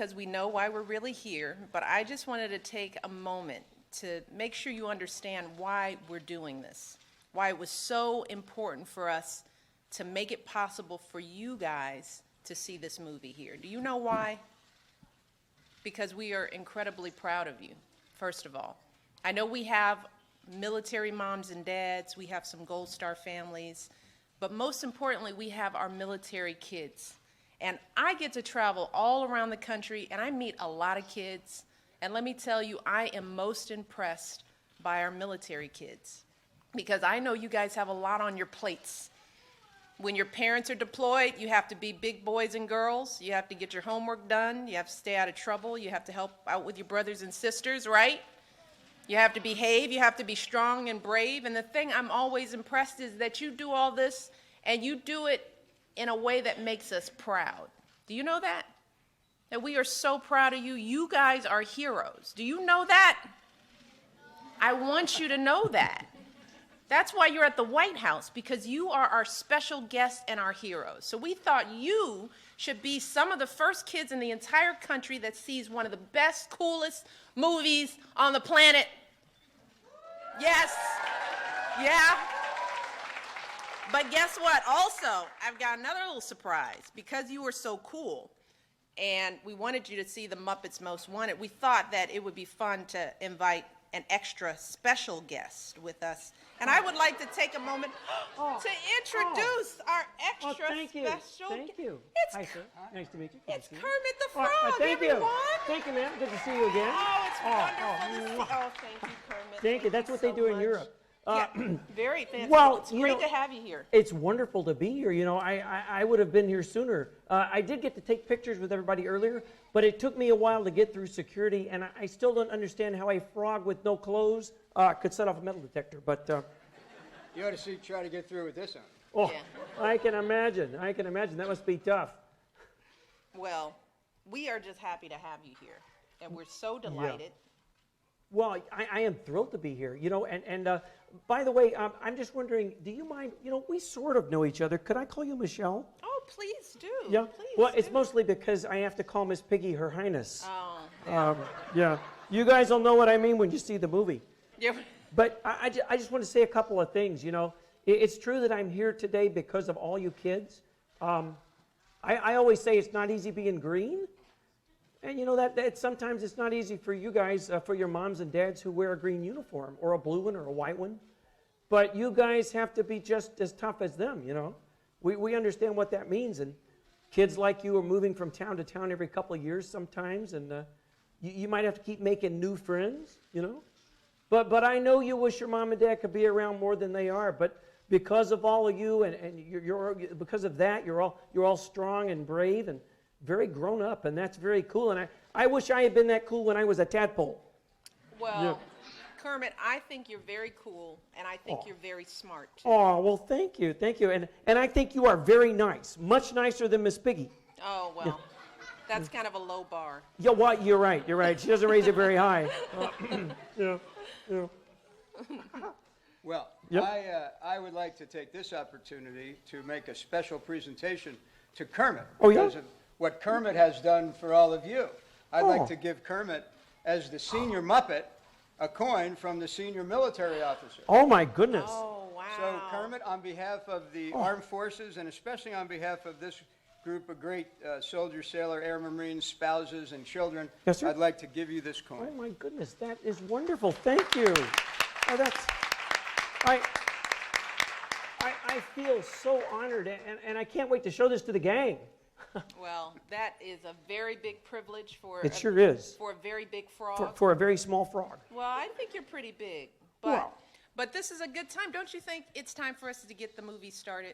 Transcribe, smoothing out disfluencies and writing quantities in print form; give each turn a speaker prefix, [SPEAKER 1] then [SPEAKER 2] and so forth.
[SPEAKER 1] because we know why we're really here, but I just wanted to take a moment to make sure you understand why we're doing this, why it was so important for us to make it possible for you guys to see this movie here. Do you know why? Because we are incredibly proud of you, first of all. I know we have military moms and dads, we have some Gold Star families, but most importantly, we have our military kids. And I get to travel all around the country, and I meet a lot of kids. And let me tell you, I am most impressed by our military kids, because I know you guys have a lot on your plates. When your parents are deployed, you have to be big boys and girls. You have to get your homework done. You have to stay out of trouble. You have to help out with your brothers and sisters, right? You have to behave. You have to be strong and brave. And the thing I'm always impressed is that you do all this, and you do it in a way that makes us proud. Do you know that? That we are so proud of you. You guys are heroes. Do you know that? I want you to know that. That's why you're at the White House, because you are our special guests and our heroes. So we thought you should be some of the first kids in the entire country that sees one of the best, coolest movies on the planet. Yes. Yeah. But guess what? Also, I've got another little surprise. Because you were so cool and we wanted you to see The Muppets Most Wanted, we thought that it would be fun to invite an extra special guest with us. And I would like to take a moment to introduce our extra
[SPEAKER 2] thank you.
[SPEAKER 1] special
[SPEAKER 2] Thank you.
[SPEAKER 1] It's,
[SPEAKER 2] Hi, sir. Nice to meet you.
[SPEAKER 1] it's Kermit the Frog,
[SPEAKER 2] Thank
[SPEAKER 1] everyone.
[SPEAKER 2] you. Thank you, ma'am. Good to see you again.
[SPEAKER 1] Oh, it's wonderful to see.
[SPEAKER 2] mwah.
[SPEAKER 1] Oh, thank you, Kermit.
[SPEAKER 2] Thank you. That's what they
[SPEAKER 1] so
[SPEAKER 2] do in
[SPEAKER 1] much.
[SPEAKER 2] Europe.
[SPEAKER 1] Yeah, very fancy.
[SPEAKER 2] well,
[SPEAKER 1] It's
[SPEAKER 2] you
[SPEAKER 1] great
[SPEAKER 2] know-
[SPEAKER 1] to have you here.
[SPEAKER 2] It's wonderful to be here. You know, I would have been here sooner. I did get to take pictures with everybody earlier, but it took me a while to get through security, and I still don't understand how a frog with no clothes could set off a metal detector. But
[SPEAKER 3] You ought to see try to get through with this on.
[SPEAKER 2] oh,
[SPEAKER 1] Yeah.
[SPEAKER 2] I can imagine. I can imagine. That must be tough.
[SPEAKER 1] Well, we are just happy to have you here, and we're so delighted.
[SPEAKER 2] Well, I am thrilled to be here, you know, and by the way, I'm just wondering, do you mind, you know, we sort of know each other. Could I call you Michelle?
[SPEAKER 1] Oh, please do.
[SPEAKER 2] Yeah?
[SPEAKER 1] Please
[SPEAKER 2] Well, it's
[SPEAKER 1] do.
[SPEAKER 2] mostly because I have to call Miss Piggy Her Highness.
[SPEAKER 1] Oh,
[SPEAKER 2] Yeah. You guys will know what I mean when you see the movie.
[SPEAKER 1] yeah.
[SPEAKER 2] But I just want to say a couple of things, you know. It's true that I'm here today because of all you kids. I always say it's not easy being green. And you know that sometimes it's not easy for you guys, for your moms and dads who wear a green uniform or a blue one or a white one. But you guys have to be just as tough as them, you know. We understand what that means. And kids like you are moving from town to town every couple of years sometimes. And you might have to keep making new friends, you know. But I know you wish your mom and dad could be around more than they are. But because of all of you and because of that, you're all strong and brave and very grown up, and that's very cool. And I wish I had been that cool when I was a tadpole.
[SPEAKER 1] Well,
[SPEAKER 2] Yeah.
[SPEAKER 1] Kermit, I think you're very cool, and I think you're very smart, too.
[SPEAKER 2] Oh, well, thank you. And I think you are very nice, much nicer than Miss Piggy.
[SPEAKER 1] Oh, well, that's kind of a low bar.
[SPEAKER 2] Yeah, what? You're right. She doesn't raise it very high. Yeah.
[SPEAKER 3] Well,
[SPEAKER 2] Yep.
[SPEAKER 3] I would like to take this opportunity to make a special presentation to Kermit.
[SPEAKER 2] Oh, yeah?
[SPEAKER 3] Because of what Kermit has done for all of you. I'd
[SPEAKER 2] Oh.
[SPEAKER 3] like to give Kermit, as the senior Muppet, a coin from the senior military officer.
[SPEAKER 2] Oh, my goodness.
[SPEAKER 1] Oh, wow.
[SPEAKER 3] So Kermit, on behalf of the armed forces, and especially on behalf of this group of great soldier, sailor, airman, marines, spouses, and children,
[SPEAKER 2] Yes, sir.
[SPEAKER 3] I'd like to give you this
[SPEAKER 2] Oh,
[SPEAKER 3] coin.
[SPEAKER 2] my goodness. That is wonderful. Thank you. Oh, I feel so honored, and I can't wait to show this to the gang.
[SPEAKER 1] Well, that is a very big privilege for
[SPEAKER 2] It sure is.
[SPEAKER 1] for a very big frog.
[SPEAKER 2] For a very small frog.
[SPEAKER 1] Well, I think you're pretty big, but
[SPEAKER 2] Well.
[SPEAKER 1] but this is a good time, don't you think? It's time for us to get the movie started.